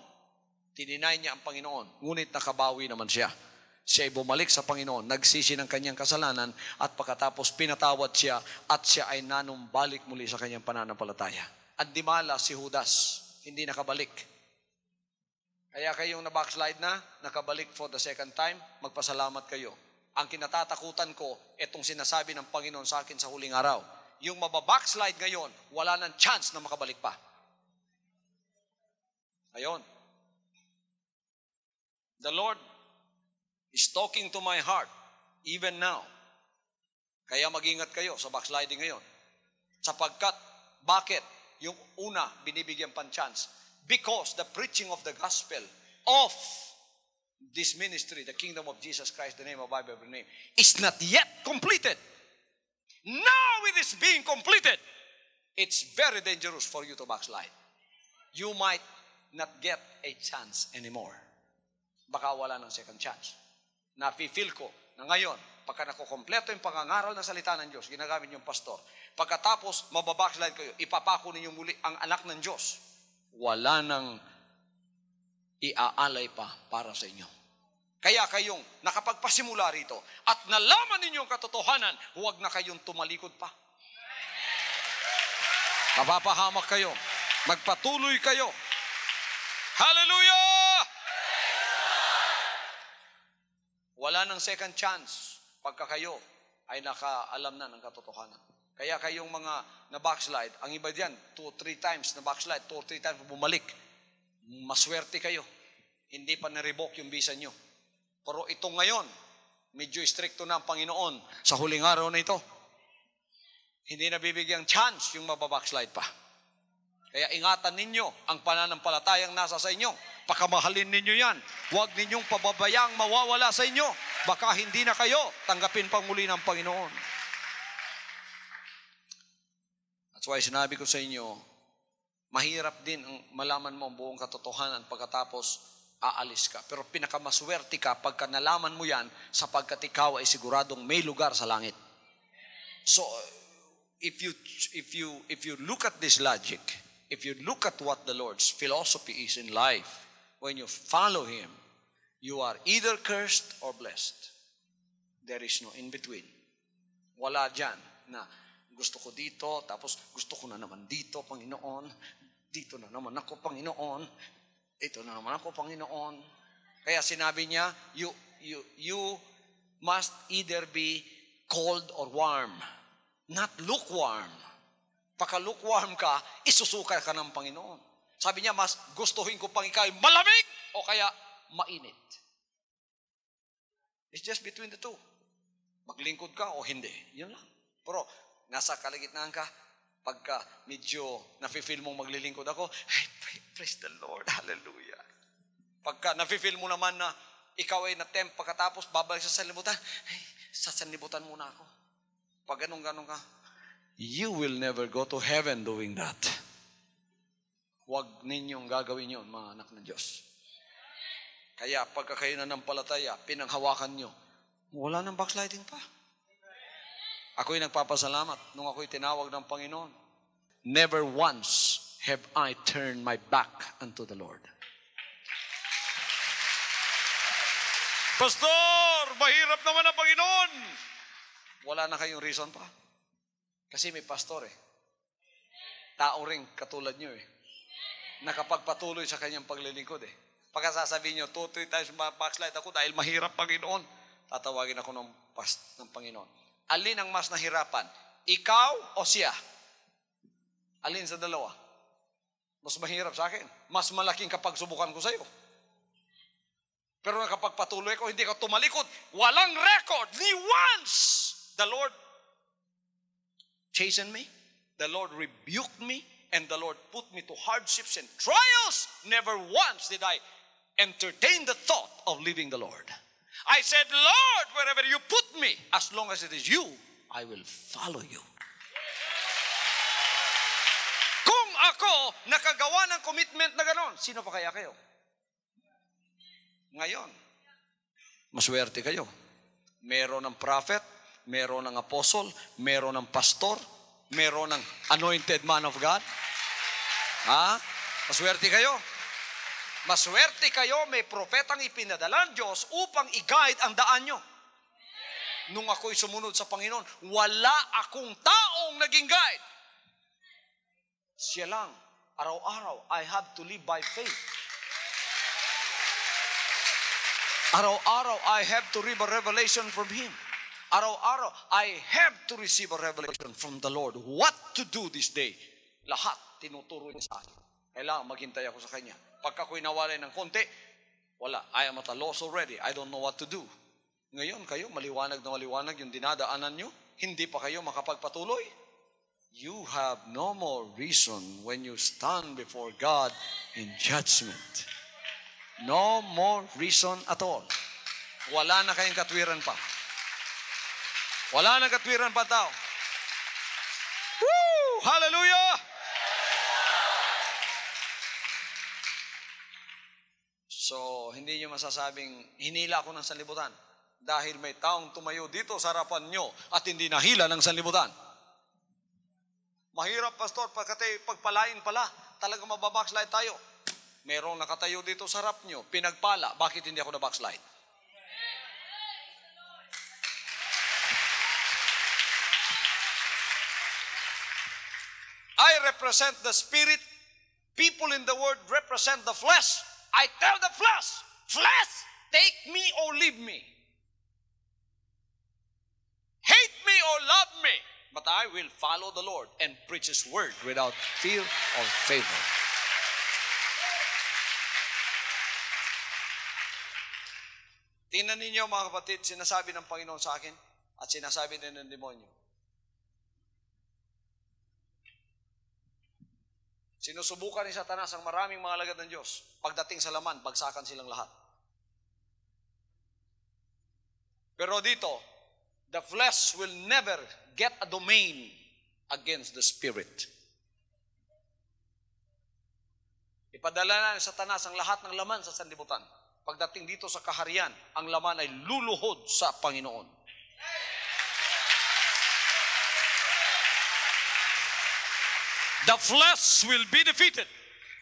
Tininay niya ang Panginoon, ngunit nakabawi naman siya. Siya ay bumalik sa Panginoon, nagsisi ng kanyang kasalanan at pagkatapos pinatawad siya at siya ay nanumbalik muli sa kanyang pananampalataya. At dimala si Judas, hindi nakabalik. Kaya kayong na-backslide na, nakabalik for the second time, magpasalamat kayo. Ang kinatatakutan ko, itong sinasabi ng Panginoon sa akin sa huling araw. Yung mababackslide ngayon, wala nang chance na makabalik pa. Ayon. The Lord is talking to my heart, even now. Kaya mag-ingat kayo sa backsliding ngayon. Sapagkat, bakit? Yung una, binibigyan pang chance. Because the preaching of the gospel of this ministry, the kingdom of Jesus Christ, the name above every name, is not yet completed. Now it is being completed. It's very dangerous for you to backslide. You might not get a chance anymore. Baka wala ng second chance. Nafe-feel ko na ngayon, pagka nakukompleto yung pangangaral ng salita ng Diyos, ginagamit yung pastor, pagkatapos mababackslide kayo, ipapako ninyo muli ang anak ng Diyos. Wala nang iaalay pa para sa inyo. Kaya kayong nakapagpasimula rito at nalaman ninyo ang katotohanan, huwag na kayong tumalikod pa. Mapapahamak kayo. Magpatuloy kayo. Hallelujah! Wala nang second chance pagka kayo ay nakaalam na ng katotohanan. Kaya kayong mga na-backslide, ang iba diyan, 2-3 times na-backslide, 2-3 times bumalik. Maswerte kayo. Hindi pa na-revoke yung visa nyo. Pero ito ngayon, medyo stricto na ang Panginoon sa huling araw na ito. Hindi na bibigyang chance yung mababackslide pa. Kaya ingatan ninyo ang pananampalatayang nasa sa inyo. Pakamahalin ninyo yan. Huwag ninyong pababayang mawawala sa inyo. Baka hindi na kayo tanggapin pang muli ng Panginoon. That's why sinabi ko sa inyo, mahirap din ang malaman mo ang buong katotohanan pagkatapos aalis ka. Pero pinakamaswerte ka pagka nalaman mo yan sapagkat ikaw ay siguradong may lugar sa langit. So, if you look at this logic, if you look at what the Lord's philosophy is in life, when you follow Him, you are either cursed or blessed. There is no in between. Wala dyan na gusto ko dito, tapos gusto ko na naman dito, Panginoon. Dito na naman ako, Panginoon. Ito na naman ako, Panginoon. Kaya sinabi niya, you must either be cold or warm, not lukewarm. Pagka lukewarm ka, isusuka ka ng Panginoon. Sabi niya, mas gustuhin ko pang ikaw malamig o kaya mainit. It's just between the two. Maglingkod ka o hindi. Yun lang. Pero nasa kalagitnaan ka, pagka medyo nafe-feel mong maglilingkod ako, ay, praise the Lord, hallelujah. Pagka nafe-feel mo naman na ikaw ay na-tempt pagkatapos babalik sa sanlibutan, ay, sa sanlibutan muna ako. Pag ganun-ganun ka, you will never go to heaven doing that. Huwag ninyong gagawin yun, mga anak ng Diyos. Kaya pagka kayo nanampalataya, pinanghawakan nyo, wala nang backsliding pa. Ako'y nagpapasalamat nung ako'y tinawag ng Panginoon. Never once have I turned my back unto the Lord. Pastor, mahirap naman ang Panginoon. Wala na kayong reason pa. Kasi may pastor eh. Tao rin katulad nyo eh. Nakapagpatuloy sa kanyang paglilingkod eh. Pagkasasabihin nyo, 2-3 times backslide ako dahil mahirap Panginoon. Tatawagin ako ng Panginoon. Alin ang mas nahirapan? Ikaw o siya? Alin sa dalawa? Mas mahirap sa akin. Mas malaking kapagsubukan ko sa iyo. Pero nakapagpatuloy ko, hindi ka tumalikod. Walang record. Ni once the Lord chastened me, the Lord rebuked me, and the Lord put me to hardships and trials. Never once did I entertain the thought of leaving the Lord. I said, Lord, wherever you put me, as long as it is you, I will follow you. Kung ako nakagawa ng commitment na gano'n, sino pa kaya kayo? Ngayon, maswerte kayo. Meron ng prophet, meron ng apostle, meron ng pastor, meron ng anointed man of God. Ha? Maswerte kayo. Maswerte kayo, may propetang ipinadala ng Diyos upang i-guide ang daan nyo. Nung ako'y sumunod sa Panginoon, wala akong taong naging guide. Siya lang. Araw-araw, I have to live by faith. Araw-araw, I have to receive a revelation from Him. Araw-araw, I have to receive a revelation from the Lord. What to do this day? Lahat tinuturo niya sa akin. Kailangan maghintay ako sa Kanya. Pagka ako'y nawalay ng konti, wala. I am at a loss already. I don't know what to do. Ngayon kayo, maliwanag na maliwanag yung dinadaanan nyo. Hindi pa kayo makapagpatuloy. You have no more reason when you stand before God in judgment. No more reason at all. Wala na kayong katwiran pa. Wala na katwiran pa tao. Hallelujah! So, hindi nyo masasabing, hinila ako ng sanlibutan. Dahil may taong tumayo dito sa harapan nyo at hindi nahila ng sanlibutan. Mahirap, pastor, pagpalain pala. Talagang mababackslide tayo. Merong nakatayo dito sa harap nyo, pinagpala. Bakit hindi ako na-backslide? I represent the Spirit. People in the world represent the flesh. I tell the flesh, flesh, take me or leave me. Hate me or love me. But I will follow the Lord and preach His word without fear or favor. Tingnan ninyo mga kapatid, sinasabi ng Panginoon sa akin at sinasabi din ng demonyo. Sinusubukan ni Satanas ang maraming mga alagad ng Diyos. Pagdating sa laman, bagsakan silang lahat. Pero dito, the flesh will never get a domain against the Spirit. Ipadala na ni Satanas ang lahat ng laman sa sanlibutan. Pagdating dito sa kaharian, ang laman ay luluhod sa Panginoon. The flesh will be defeated.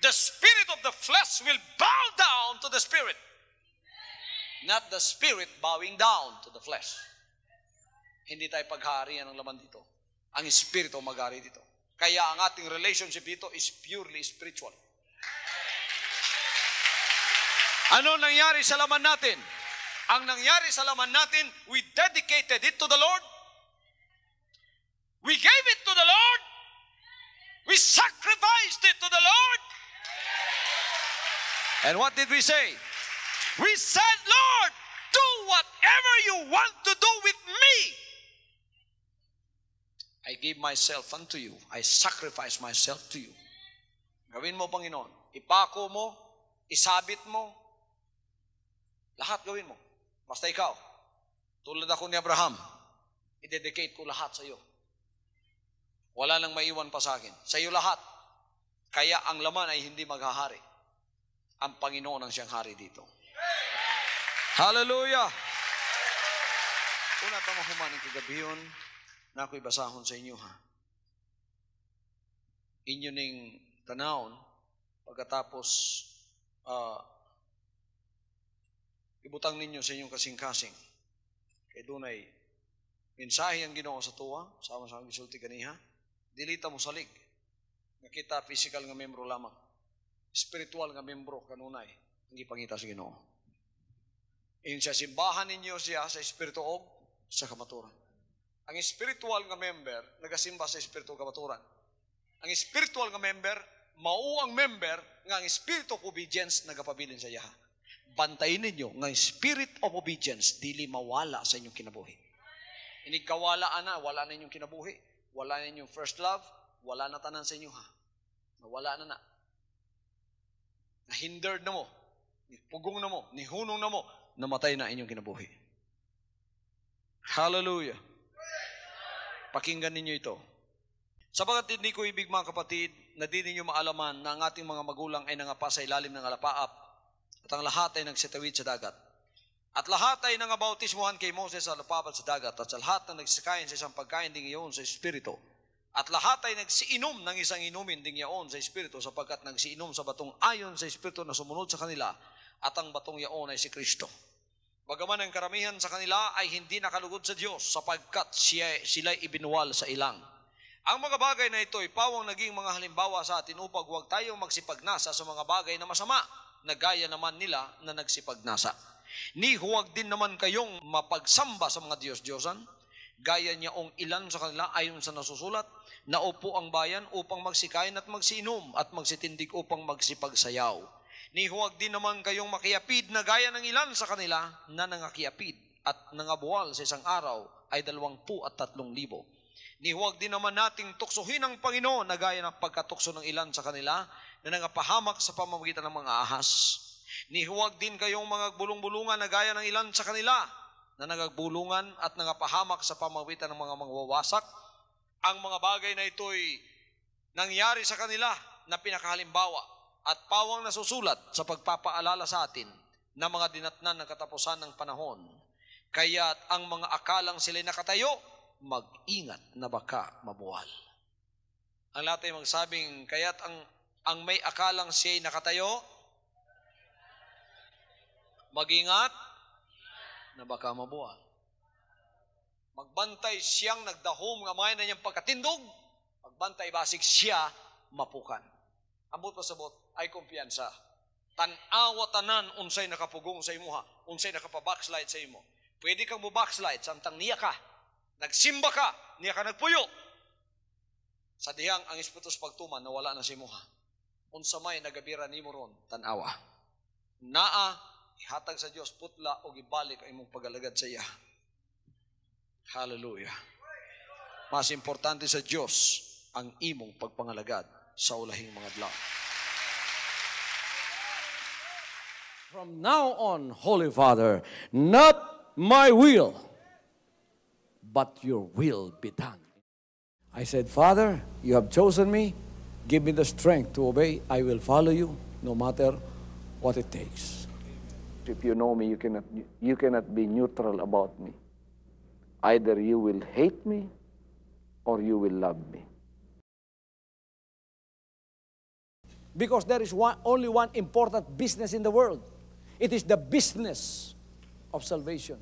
The spirit of the flesh will bow down to the Spirit. Not the Spirit bowing down to the flesh. Hindi tayo paghaharian ng laman dito. Ang Espiritu mag-hari dito. Kaya ang ating relationship dito is purely spiritual. Ano nangyari sa laman natin? Ang nangyari sa laman natin, we dedicated it to the Lord. We gave it to the Lord. We sacrificed it to the Lord. And what did we say? We said, Lord, do whatever you want to do with me. I give myself unto you. I sacrifice myself to you. Gawin mo, Panginoon. Ipako mo, isabit mo, lahat gawin mo. Basta ikaw. Tulad ako ni Abraham, i-dedicate ko lahat sa iyo. Wala nang maiwan pa sa akin. Sa iyo lahat. Kaya ang laman ay hindi maghahari. Ang Panginoon ang siyang hari dito. Hallelujah! Una tama humaning kagabiyon na ako'y basahon sa inyo ha. Inyo ning tanawon pagkatapos ibutang ninyo sa inyong kasing-kasing. Kaya doon ay mensahe ang Ginoo sa tuwa, sama-sama gisulti kaniha. Dilita mo salig. Nakita physical nga membro lamang. Spiritual nga membro kanunay. Hindi pangita sa Ginoo. Iyon siya, simbahan ninyo siya sa espiritu og sa kamaturan. Ang spiritual nga member, nagasimba sa espiritu kamaturan. Ang spiritual nga member, mao ang member nga ang spirit of obedience nagapabilin sa iya. Bantayin ninyo nga spirit of obedience dili mawala sa inyong kinabuhi. Inigkawalaan na, wala na inyong kinabuhi. Wala na inyong first love, wala na tanan sa inyo ha. Wala na na. Nahindered na mo, nipugong na mo, nihunong na mo, namatay na inyong kinabuhi. Hallelujah. Pakinggan ninyo ito. Sapagat hindi ko ibig mga kapatid, na di ninyo maalaman na ang ating mga magulang ay nangapa sa ilalim ng alapaap at ang lahat ay nagsitawid sa dagat. At lahat ay nangabautismuhan kay Moses sa alapaap at sa dagat at sa lahat na nagsikain sa isang pagkain ding iyon sa Espiritu. At lahat ay nagsiinom ng isang inumin ding yaon sa Espiritu sapagkat nagsiinom sa batong ayon sa Espiritu na sumunod sa kanila at ang batong yaon ay si Kristo. Bagaman ang karamihan sa kanila ay hindi nakalugod sa Diyos sapagkat sila'y ibinuwal sa ilang. Ang mga bagay na ito ay pawang naging mga halimbawa sa atin upang huwag tayong magsipagnasa sa mga bagay na masama na gaya naman nila na nagsipagnasa. Ni huwag din naman kayong mapagsamba sa mga Diyos-Diyosan, gaya niyaong ilan sa kanila ayon sa nasusulat, naupo ang bayan upang magsikain at magsiinom at magsitindig upang magsipagsayaw. Ni huwag din naman kayong makiapid na gaya ng ilan sa kanila na nangakiapid at nangabuwal sa isang araw ay 23,000. Ni huwag din naman nating tuksohin ang Panginoon na gaya ng pagkatukso ng ilan sa kanila na nangapahamak sa pamamagitan ng mga ahas. Ni huwag din kayong mga bulong-bulungan na gaya ng ilan sa kanila na nagagbulungan at nangapahamak sa pamamagitan ng mga mangwawasak. Ang mga bagay na ito'y nangyari sa kanila na pinakahalimbawa at pawang nasusulat sa pagpapaalala sa atin na mga dinatnan ng katapusan ng panahon. Kaya't ang mga akalang sila'y nakatayo, mag-ingat na baka mabuwal. Ang lahat ay magsabing, kaya't ang may akalang siya'y nakatayo, mag-ingat na baka mabuwal. Magbantay siyang nagdahom nga may na niyang pagkatindog, magbantay basig siya mapukan. Ambot pa sabot ay kumpiyansa. Tan-awa tanan unsay nakapugong sa imuha, unsay nakapabackslide sa imo. Pwede kang mo-backslide samtang niya ka, nagsimba ka, niya ka nagpuyo. Sa dihang ang Espiritus pagtuman nawala na si imuha. Unsa may nagabira nimo ron, tan-awa. Naa ihatag sa Dios putla o gibalik ang imong pagalagad sa iya. Hallelujah. Mas importante sa Dios ang imong pagpangalagad sa ulahing mga adlaw. From now on, Holy Father, not my will, but your will be done. I said, Father, you have chosen me. Give me the strength to obey. I will follow you no matter what it takes. If you know me, you cannot be neutral about me. Either you will hate me or you will love me. Because there is only one important business in the world. It is the business of salvation.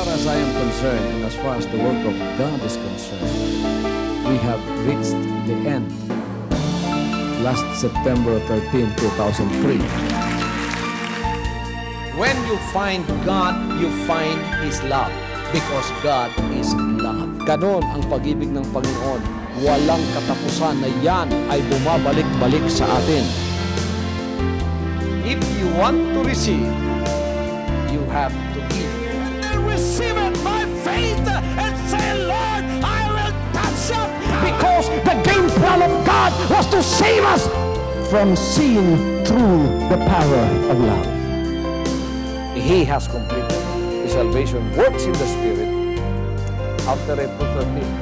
As I am concerned, and as far as the work of God is concerned, we have reached the end. Last September 13, 2003. When you find God, you find His love. Because God is love. Ganon ang pag-ibig ng Panginoon. Walang katapusan na yan ay bumabalik-balik sa atin. If you want to receive, you have to give. Receive it by faith and say, Lord, I will touch up. Because the game plan of God was to save us from seeing through the power of love. He has completed the salvation works in the Spirit. After April 13th,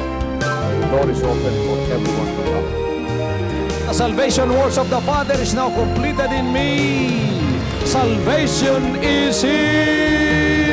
the door is open for everyone to come. The salvation works of the Father is now completed in me. Salvation is here.